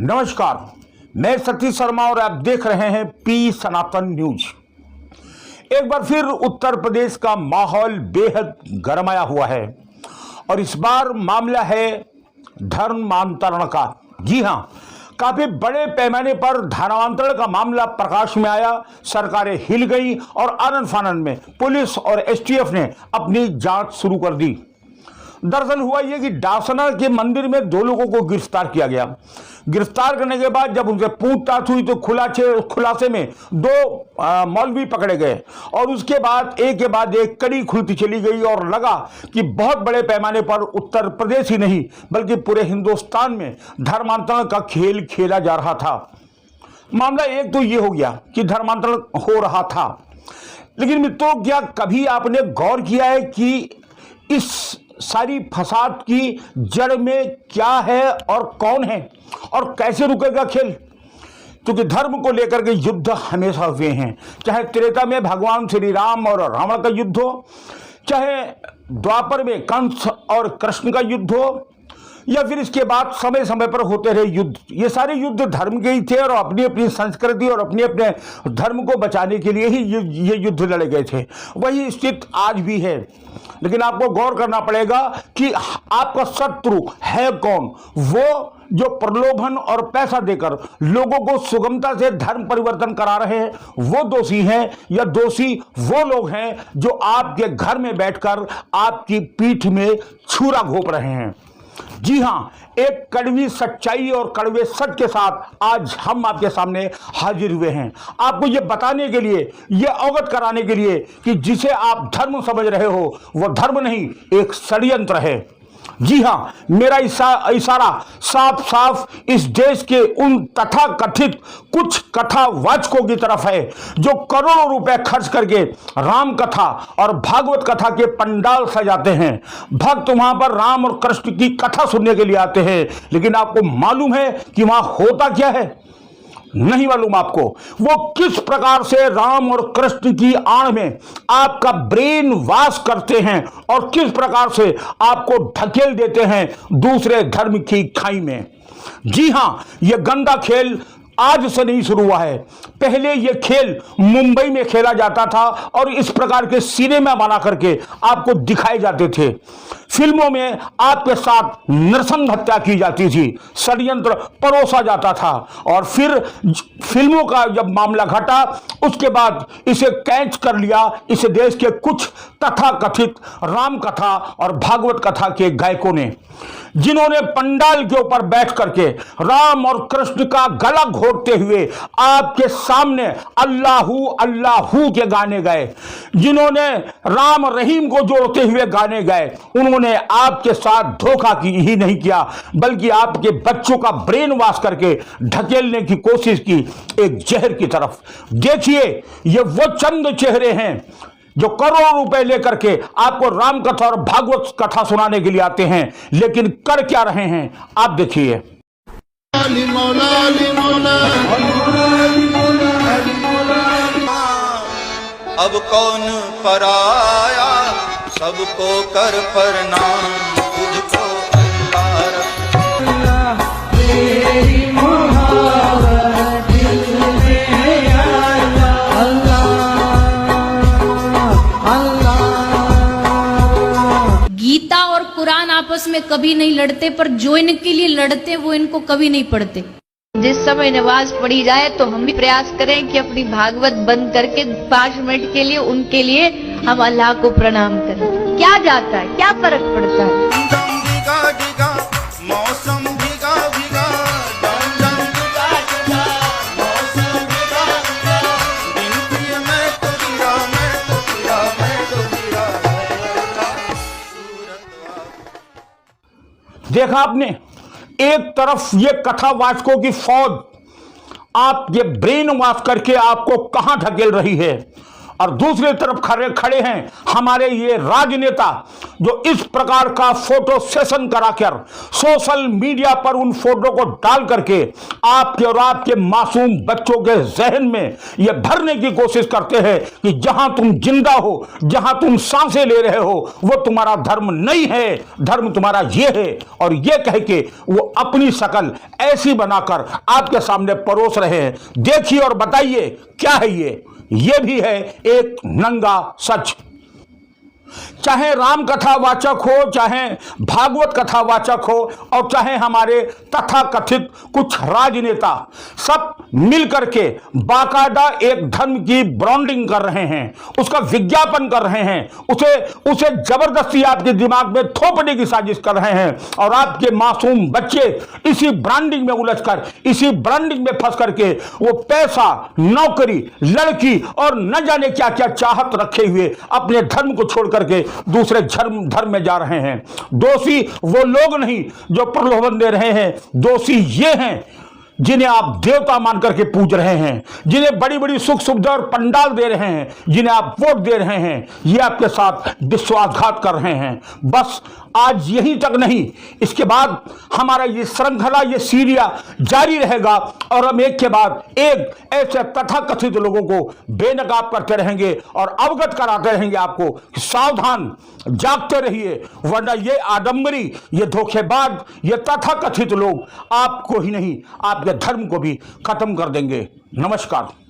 नमस्कार, मैं सतीश शर्मा और आप देख रहे हैं पी सनातन न्यूज। एक बार फिर उत्तर प्रदेश का माहौल बेहद गरमाया हुआ है और इस बार मामला है धर्मांतरण का। जी हां, काफी बड़े पैमाने पर धर्मांतरण का मामला प्रकाश में आया। सरकारें हिल गई और आनन फानन में पुलिस और एसटीएफ ने अपनी जांच शुरू कर दी। दरअसल हुआ यह कि डासना के मंदिर में 2 लोगों को गिरफ्तार किया गया। गिरफ्तार करने के बाद जब उनसे पूछताछ हुई तो खुलासे में 2 मौलवी पकड़े गए और उसके बाद एक के बाद एक कड़ी खुलती चली गई और लगा कि बहुत बड़े पैमाने पर उत्तर प्रदेश ही नहीं बल्कि पूरे हिंदुस्तान में धर्मांतरण का खेल खेला जा रहा था। मामला एक तो ये हो गया कि धर्मांतरण हो रहा था, लेकिन मित्रों, क्या कभी आपने गौर किया है कि इस सारी फसाद की जड़ में क्या है और कौन है और कैसे रुकेगा खेल? क्योंकि धर्म को लेकर के युद्ध हमेशा हुए हैं, चाहे त्रेता में भगवान श्री राम और रावण का युद्ध हो, चाहे द्वापर में कंस और कृष्ण का युद्ध हो, या फिर इसके बाद समय समय पर होते रहे युद्ध। ये सारे युद्ध धर्म के ही थे और अपनी अपनी संस्कृति और अपने अपने धर्म को बचाने के लिए ही ये युद्ध लड़े गए थे। वही स्थिति आज भी है, लेकिन आपको गौर करना पड़ेगा कि आपका शत्रु है कौन। वो जो प्रलोभन और पैसा देकर लोगों को सुगमता से धर्म परिवर्तन करा रहे हैं वो दोषी हैं, या दोषी वो लोग हैं जो आपके घर में बैठकर आपकी पीठ में छुरा घोंप रहे हैं। जी हां, एक कड़वी सच्चाई और कड़वे सच के साथ आज हम आपके सामने हाजिर हुए हैं, आपको यह बताने के लिए, यह अवगत कराने के लिए कि जिसे आप धर्म समझ रहे हो वह धर्म नहीं, एक षड्यंत्र है। जी हां, मेरा इशारा साफ साफ इस देश के उन तथाकथित कुछ कथावाचकों की तरफ है जो करोड़ों रुपए खर्च करके राम कथा और भागवत कथा के पंडाल सजाते हैं। भक्त वहां पर राम और कृष्ण की कथा सुनने के लिए आते हैं, लेकिन आपको मालूम है कि वहां होता क्या है? नहीं मालूम आपको। वो किस प्रकार से राम और कृष्ण की आड़ में आपका ब्रेन वॉश करते हैं और किस प्रकार से आपको ढकेल देते हैं दूसरे धर्म की खाई में। जी हां, यह गंदा खेल आज से नहीं शुरू हुआ है। पहले यह खेल मुंबई में खेला जाता था और इस प्रकार के सिनेमा बना करके आपको दिखाए जाते थे। फिल्मों में आपके साथ नृशंस हत्या की जाती थी, षड्यंत्र परोसा जाता था और फिर फिल्मों का जब मामला घटा उसके बाद इसे कैच कर लिया इस देश के कुछ तथाकथित राम कथा और भागवत कथा के गायकों ने, जिन्होंने पंडाल के ऊपर बैठ करके राम और कृष्ण का गला घोटते हुए आपके सामने अल्लाहू अल्लाहू के गाने गाए, जिन्होंने राम रहीम को जोड़ते हुए गाने गाए। उन्होंने आपके साथ धोखा की ही नहीं किया बल्कि आपके बच्चों का ब्रेन वॉश करके ढकेलने की कोशिश की एक जहर की तरफ। देखिए, ये वो चंद चेहरे हैं जो करोड़ों रुपए लेकर के आपको राम कथा और भागवत कथा सुनाने के लिए आते हैं, लेकिन कर क्या रहे हैं आप देखिए। अब कौन पराया, सबको कर प्रणाम, तुझको अल्लाह तेरी मोहब्बत दिल में अल्लाह अल्लाह। गीता और कुरान आपस में कभी नहीं लड़ते, पर जो इनके लिए लड़ते वो इनको कभी नहीं पढ़ते। जिस समय नमाज पढ़ी जाए तो हम भी प्रयास करें कि अपनी भागवत बंद करके 5 मिनट के लिए उनके लिए हम अल्लाह को प्रणाम करें। क्या जाता है, क्या फर्क पड़ता है? भीगा भीगा मौसम भीगा भीगा, मौसम भीगा भीगा, दिन मैं तो गिरा, मैं तो गिरा, मैं तो गिरा। देखा आपने, एक तरफ ये कथावाचकों की फौज आपके ब्रेन वॉश करके आपको कहां ढकेल रही है और दूसरी तरफ खड़े हैं हमारे ये राजनेता जो इस प्रकार का फोटो सेशन कराकर सोशल मीडिया पर उन फोटो को डाल करके आपके और आपके मासूम बच्चों के जहन में यह भरने की कोशिश करते हैं कि जहां तुम जिंदा हो, जहां तुम सांसें ले रहे हो, वो तुम्हारा धर्म नहीं है, धर्म तुम्हारा ये है। और ये कह के वो अपनी शक्ल ऐसी बनाकर आपके सामने परोस रहे हैं। देखिए और बताइए क्या है ये भी है एक नंगा सच। चाहे राम कथा वाचक हो, चाहे भागवत कथा वाचक हो, और चाहे हमारे तथाकथित कुछ राजनेता, सब मिलकर के बाकायदा एक धर्म की ब्रांडिंग कर रहे हैं, उसका विज्ञापन कर रहे हैं, उसे जबरदस्ती आपके दिमाग में थोपने की साजिश कर रहे हैं। और आपके मासूम बच्चे इसी ब्रांडिंग में उलझकर, इसी ब्रांडिंग में फंस करके वो पैसा, नौकरी, लड़की और न जाने क्या क्या चाहत रखे हुए अपने धर्म को छोड़ करके दूसरे धर्म में जा रहे हैं। दोषी वो लोग नहीं जो प्रलोभन दे रहे हैं, दोषी ये हैं जिन्हें आप देवता मान करके पूज रहे हैं, जिन्हें बड़ी बड़ी सुख सुविधा और पंडाल दे रहे हैं, जिन्हें आप वोट दे रहे हैं, ये आपके साथ विश्वासघात कर रहे हैं। बस आज यहीं तक नहीं, इसके बाद हमारा ये श्रृंखला, ये सीरिया जारी रहेगा और हम एक के बाद एक ऐसे तथाकथित लोगों को बेनकाब करते रहेंगे और अवगत कराते रहेंगे आपको कि सावधान, जागते रहिए, वरना ये आडंबरी, ये धोखेबाज, ये तथाकथित लोग आपको ही नहीं, आपके धर्म को भी खत्म कर देंगे। नमस्कार।